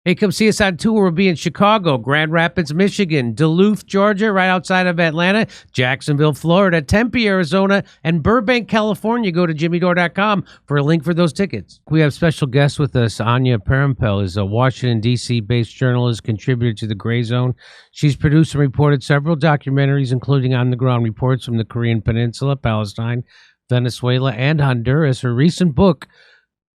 Hey, come see us on tour. We'll be in Chicago, Grand Rapids, Michigan, Duluth, Georgia, right outside of Atlanta, Jacksonville, Florida, Tempe, Arizona, and Burbank, California. Go to jimmydore.com for a link for those tickets. We have special guests with us. Anya Parampil is a Washington, D.C.-based journalist, contributor to The Gray Zone. She's produced and reported several documentaries, including on-the-ground reports from the Korean Peninsula, Palestine, Venezuela, and Honduras. Her recent book,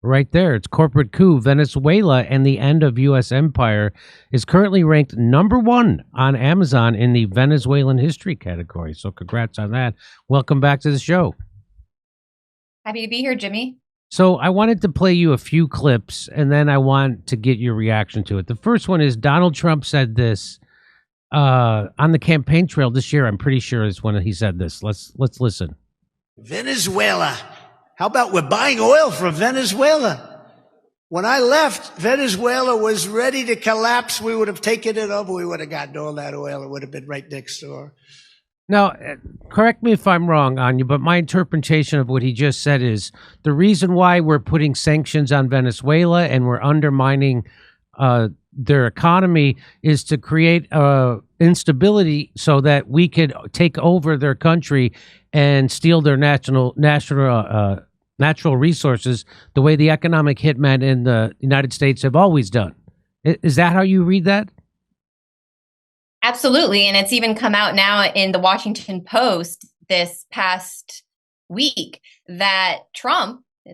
right there, it's Corporate Coup, Venezuela and the End of U.S. Empire, is currently ranked #1 on Amazon in the Venezuelan history category. So congrats on that. Welcome back to the show. Happy to be here, Jimmy. So I wanted to play you a few clips, and then I want to get your reaction to it. The first one is Donald Trump said this on the campaign trail this year. I'm pretty sure is when he said this. Let's listen. Venezuela. How about we're buying oil from Venezuela? When I left, Venezuela was ready to collapse. We would have taken it over. We would have gotten all that oil. It would have been right next door. Now, correct me if I'm wrong, Anya, but my interpretation of what he just said is the reason why we're putting sanctions on Venezuela and we're undermining their economy is to create instability so that we could take over their country and steal their natural resources the way the economic hitmen in the United States have always done. Is that how you read that? Absolutely. And it's even come out now in the Washington Post this past week that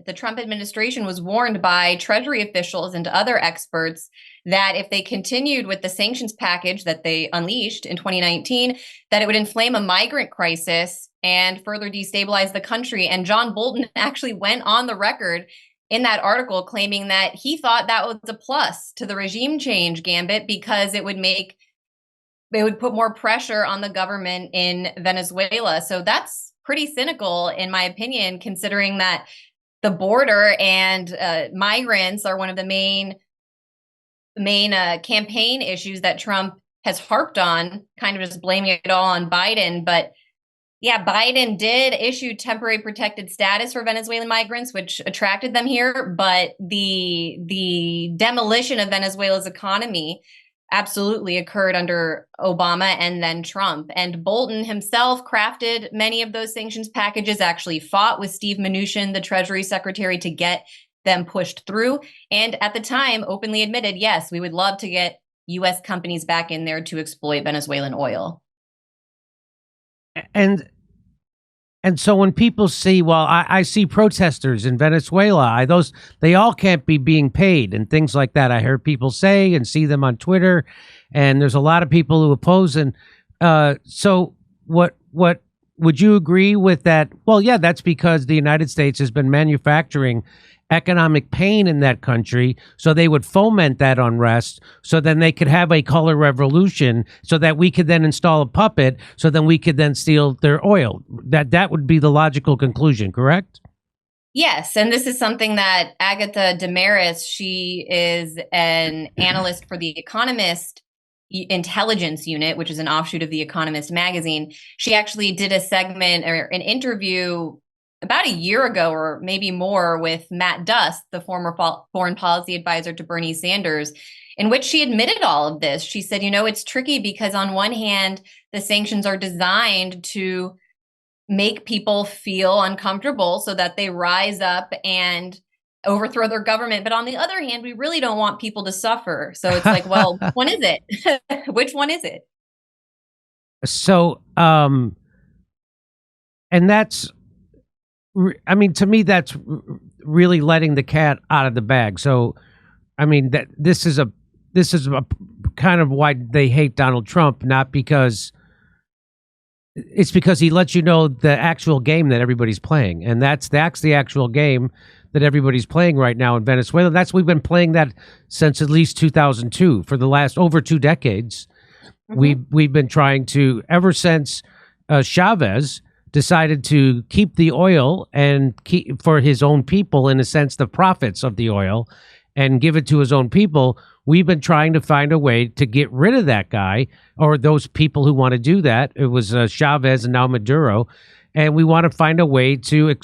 the Trump administration was warned by Treasury officials and other experts that if they continued with the sanctions package that they unleashed in 2019, that it would inflame a migrant crisis and further destabilize the country. And John Bolton actually went on the record in that article claiming that he thought that was a plus to the regime change gambit because it would put more pressure on the government in Venezuela. So that's pretty cynical, in my opinion, considering that the border and migrants are one of the main campaign issues that Trump has harped on, kind of just blaming it all on Biden. But yeah, Biden did issue temporary protected status for Venezuelan migrants, which attracted them here. But the demolition of Venezuela's economy absolutely occurred under Obama and then Trump. And Bolton himself crafted many of those sanctions packages, actually fought with Steve Mnuchin, the Treasury Secretary, to get them pushed through. And at the time, openly admitted, yes, we would love to get U.S. companies back in there to exploit Venezuelan oil. And so when people see, well, I see protesters in Venezuela, they all can't be being paid and things like that. I heard people say and see them on Twitter, and there's a lot of people who oppose. And so what would you agree with that? Well, yeah, that's because the United States has been manufacturing economic pain in that country, so they would foment that unrest, so then they could have a color revolution, so that we could then install a puppet, so then we could then steal their oil. That would be the logical conclusion, correct? Yes, and this is something that Agatha Damaris, she is an analyst for The Economist intelligence unit, which is an offshoot of The Economist magazine. She actually did a segment or an interview about a year ago or maybe more with Matt Duss, the former foreign policy advisor to Bernie Sanders, in which she admitted all of this. She said, it's tricky because on one hand, the sanctions are designed to make people feel uncomfortable so that they rise up and overthrow their government. But on the other hand, we really don't want people to suffer. So it's like, well, which one is it? Which one is it? So, and that's, I mean, to me, that's really letting the cat out of the bag. So, I mean, that this is a kind of why they hate Donald Trump, not because it's because he lets you know the actual game that everybody's playing, and that's the actual game that everybody's playing right now in Venezuela. We've been playing that since at least 2002 for the last over 2 decades. Mm-hmm. We've been trying to ever since Chavez decided to keep the oil and keep for his own people, in a sense, the profits of the oil, and give it to his own people. We've been trying to find a way to get rid of that guy or those people who want to do that. It was Chavez and now Maduro. And we want to find a way to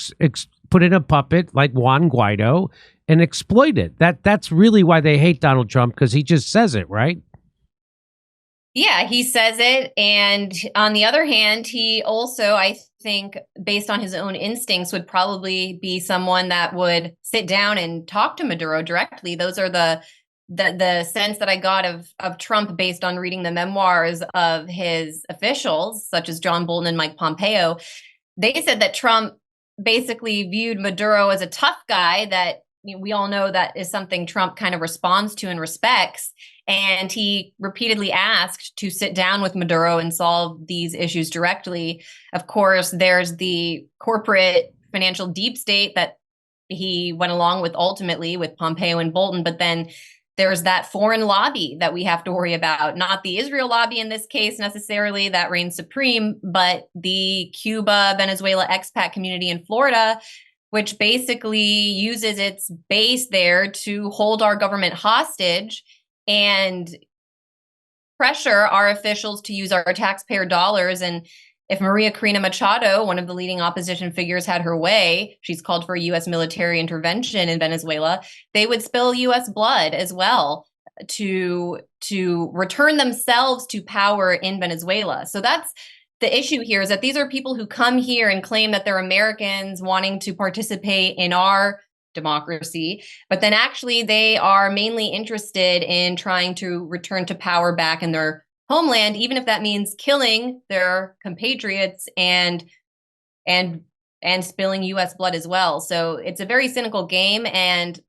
put in a puppet like Juan Guaido and exploit it. That's really why they hate Donald Trump, because he just says it, right? Yeah, he says it. And on the other hand, he also, I think, based on his own instincts, would probably be someone that would sit down and talk to Maduro directly. Those are the sense that I got of Trump based on reading the memoirs of his officials, such as John Bolton and Mike Pompeo. They said that Trump basically viewed Maduro as a tough guy that we all know that is something Trump kind of responds to and respects. And he repeatedly asked to sit down with Maduro and solve these issues directly. Of course, there's the corporate financial deep state that he went along with ultimately with Pompeo and Bolton. But then there's that foreign lobby that we have to worry about, not the Israel lobby in this case necessarily that reigns supreme, but the Cuba, Venezuela expat community in Florida, which basically uses its base there to hold our government hostage and pressure our officials to use our taxpayer dollars. And if Maria Corina Machado, one of the leading opposition figures, had her way, she's called for a U.S. military intervention in Venezuela, they would spill U.S. blood as well to return themselves to power in Venezuela. So that's the issue here, is that these are people who come here and claim that they're Americans wanting to participate in our democracy, but then actually they are mainly interested in trying to return to power back in their homeland, even if that means killing their compatriots and spilling U.S. blood as well. So it's a very cynical game, and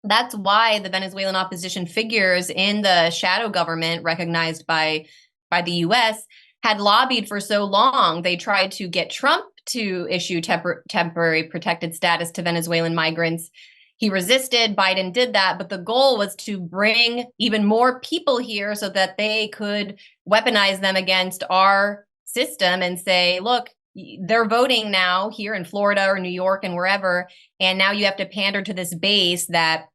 that's why the Venezuelan opposition figures in the shadow government recognized by the U.S. had lobbied for so long. They tried to get Trump to issue temporary protected status to Venezuelan migrants. He resisted. Biden did that. But the goal was to bring even more people here so that they could weaponize them against our system and say, look, they're voting now here in Florida or New York and wherever. And now you have to pander to this base that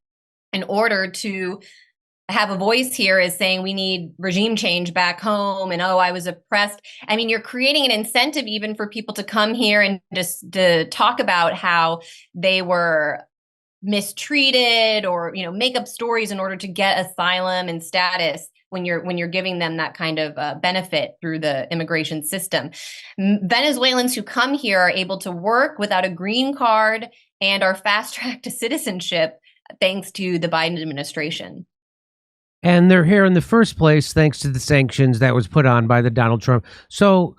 in order to have a voice here is saying we need regime change back home, and oh, I was oppressed. I mean, you're creating an incentive even for people to come here and just to talk about how they were mistreated, or make up stories in order to get asylum and status when you're giving them that kind of benefit through the immigration system. Venezuelans who come here are able to work without a green card and are fast-tracked to citizenship thanks to the Biden administration. And they're here in the first place thanks to the sanctions that was put on by the Donald Trump. So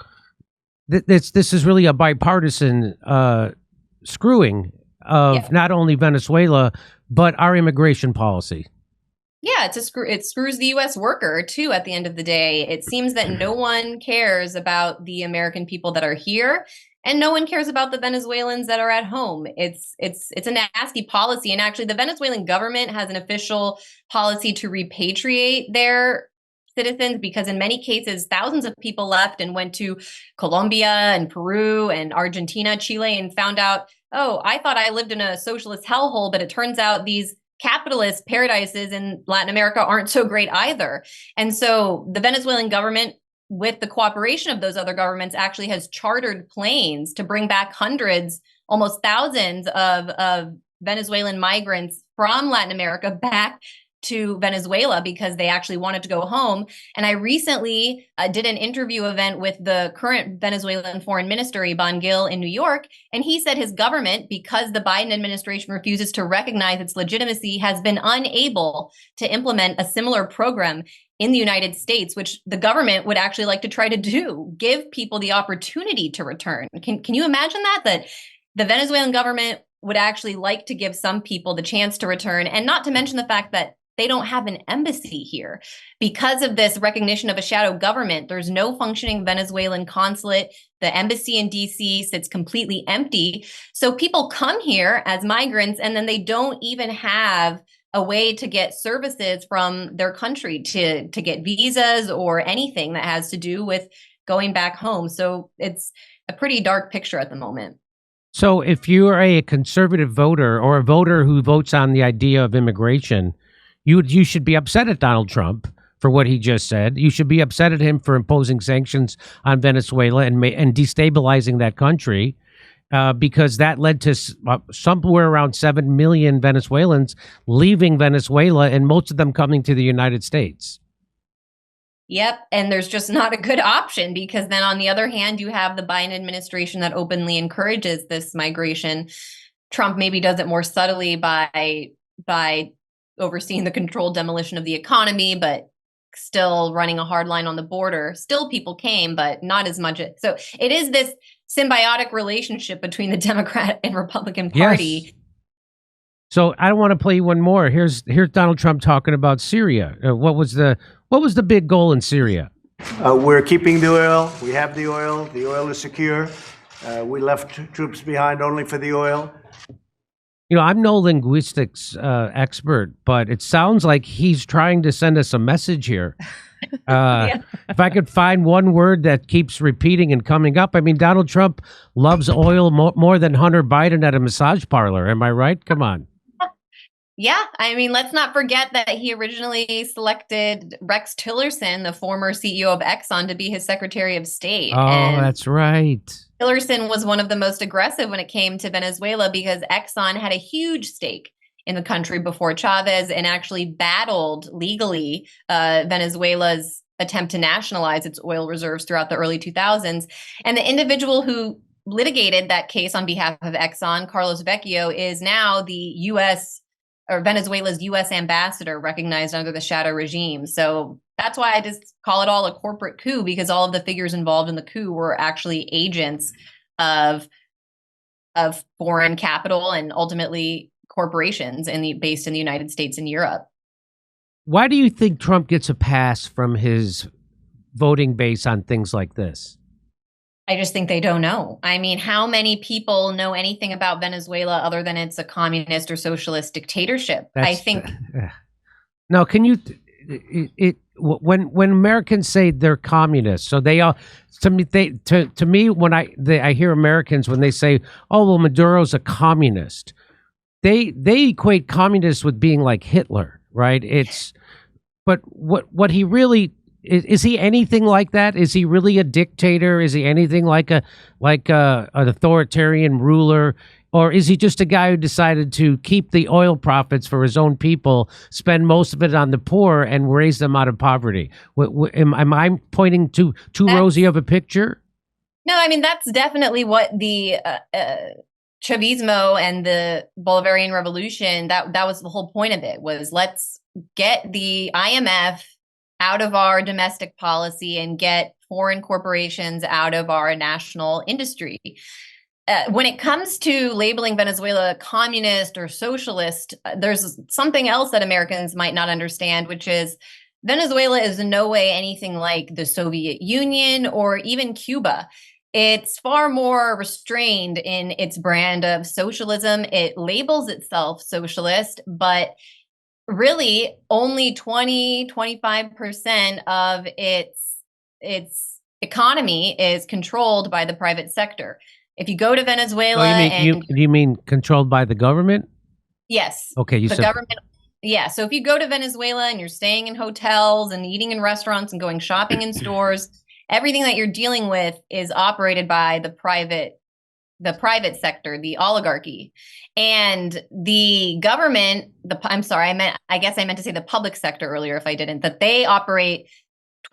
this is really a bipartisan screwing of not only Venezuela, but our immigration policy. Yeah, it screws the U.S. worker, too, at the end of the day. It seems that no one cares about the American people that are here, and no one cares about the Venezuelans that are at home. It's a nasty policy. And actually, the Venezuelan government has an official policy to repatriate their citizens, because in many cases, thousands of people left and went to Colombia and Peru and Argentina, Chile, and found out, oh, I thought I lived in a socialist hellhole, but it turns out these capitalist paradises in Latin America aren't so great either. And so the Venezuelan government, with the cooperation of those other governments, actually has chartered planes to bring back hundreds, almost thousands of Venezuelan migrants from Latin America back to Venezuela because they actually wanted to go home. And I recently did an interview event with the current Venezuelan foreign minister, Iban Gil, in New York. And he said his government, because the Biden administration refuses to recognize its legitimacy, has been unable to implement a similar program in the United States, which the government would actually like to try to do, give people the opportunity to return. Can you imagine that the Venezuelan government would actually like to give some people the chance to return, and not to mention the fact that they don't have an embassy here. Because of this recognition of a shadow government, there's no functioning Venezuelan consulate. The embassy in DC sits completely empty. So people come here as migrants, and then they don't even have a way to get services from their country to get visas or anything that has to do with going back home. So it's a pretty dark picture at the moment. So if you are a conservative voter or a voter who votes on the idea of immigration, you should be upset at Donald Trump for what he just said. You should be upset at him for imposing sanctions on Venezuela and destabilizing that country. because that led to somewhere around 7 million Venezuelans leaving Venezuela, and most of them coming to the United States. Yep. And there's just not a good option, because then on the other hand, you have the Biden administration that openly encourages this migration. Trump maybe does it more subtly by overseeing the controlled demolition of the economy, but still running a hard line on the border. Still people came, but not as much. So it is this symbiotic relationship between the Democrat and Republican Party. Yes. So I want to play you one more. Here's Donald Trump talking about Syria. What was the big goal in Syria? We're keeping the oil. We have the oil. The oil is secure. We left troops behind only for the oil. You know, I'm no linguistics expert, but it sounds like he's trying to send us a message here. If I could find one word that keeps repeating and coming up, I mean, Donald Trump loves oil more than Hunter Biden at a massage parlor. Am I right? Come on. Yeah, I mean, let's not forget that he originally selected Rex Tillerson, the former CEO of Exxon, to be his Secretary of State. Oh, and that's right. Tillerson was one of the most aggressive when it came to Venezuela, because Exxon had a huge stake in the country before Chavez and actually battled legally Venezuela's attempt to nationalize its oil reserves throughout the early 2000s. And the individual who litigated that case on behalf of Exxon, Carlos Vecchio, is now the U.S. or Venezuela's U.S. ambassador, recognized under the shadow regime. So that's why I just call it all a corporate coup, because all of the figures involved in the coup were actually agents of foreign capital and ultimately corporations based in the United States and Europe. Why do you think Trump gets a pass from his voting base on things like this? I just think they don't know. I mean, how many people know anything about Venezuela other than it's a communist or socialist dictatorship? I think. Now, can you? When Americans say they're communists, so they are. To me, when I hear Americans when they say, "Oh, well, Maduro's a communist," they equate communist with being like Hitler, right? But what he really. Is he anything like that? Is he really a dictator? Is he anything like an authoritarian ruler? Or is he just a guy who decided to keep the oil profits for his own people, spend most of it on the poor, and raise them out of poverty? Am I pointing to too rosy of a picture? No, I mean, that's definitely what the Chavismo and the Bolivarian Revolution, that was the whole point of it, was let's get the IMF out of our domestic policy and get foreign corporations out of our national industry. When it comes to labeling Venezuela communist or socialist, there's something else that Americans might not understand, which is Venezuela is in no way anything like the Soviet Union or even Cuba. It's far more restrained in its brand of socialism. It labels itself socialist, but really only 20-25% of its economy is controlled by the private sector. If you go to Venezuela, you mean controlled by the government? Yes. Okay, you the said government. Yeah. So if you go to Venezuela and you're staying in hotels and eating in restaurants and going shopping in stores, everything that you're dealing with is operated by the private sector, the oligarchy. And the government, I guess I meant to say the public sector earlier if I didn't, that they operate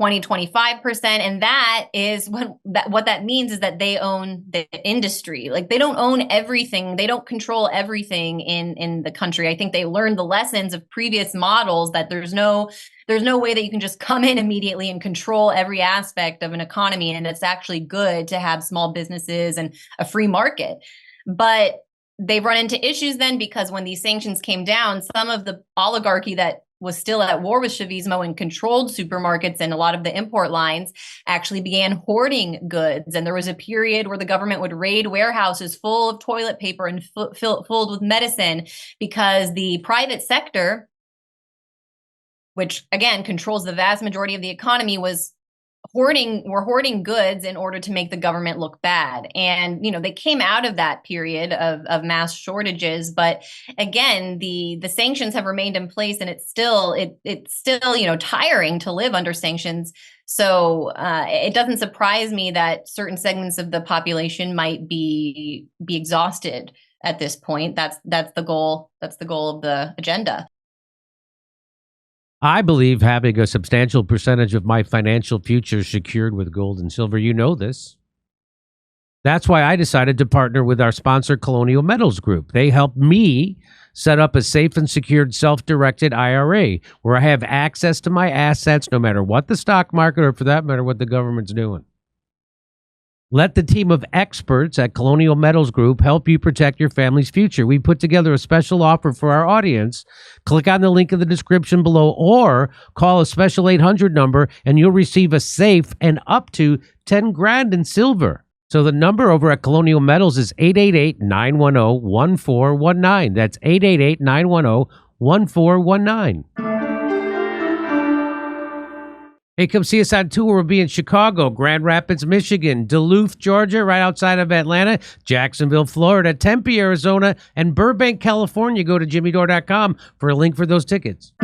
20-25%. And that is what that means is that they own the industry. Like, they don't own everything. They don't control everything in the country. I think they learned the lessons of previous models that there's no way that you can just come in immediately and control every aspect of an economy. And it's actually good to have small businesses and a free market. But they run into issues then, because when these sanctions came down, some of the oligarchy that was still at war with Chavismo and controlled supermarkets and a lot of the import lines actually began hoarding goods. And there was a period where the government would raid warehouses full of toilet paper and filled with medicine, because the private sector, which again controls the vast majority of the economy, was hoarding goods in order to make the government look bad. And, they came out of that period of mass shortages. But again, the sanctions have remained in place, and it's still, tiring to live under sanctions. So it doesn't surprise me that certain segments of the population might be exhausted at this point. That's the goal. That's the goal of the agenda. I believe having a substantial percentage of my financial future secured with gold and silver. You know this. That's why I decided to partner with our sponsor, Colonial Metals Group. They helped me set up a safe and secured self-directed IRA where I have access to my assets no matter what the stock market or, for that matter, what the government's doing. Let the team of experts at Colonial Metals Group help you protect your family's future. We put together a special offer for our audience. Click on the link in the description below or call a special 800 number and you'll receive a safe and up to 10 grand in silver. So the number over at Colonial Metals is 888-910-1419. That's 888-910-1419. Hey, come see us on tour. We'll be in Chicago, Grand Rapids, Michigan, Duluth, Georgia, right outside of Atlanta, Jacksonville, Florida, Tempe, Arizona, and Burbank, California. Go to jimmydore.com for a link for those tickets.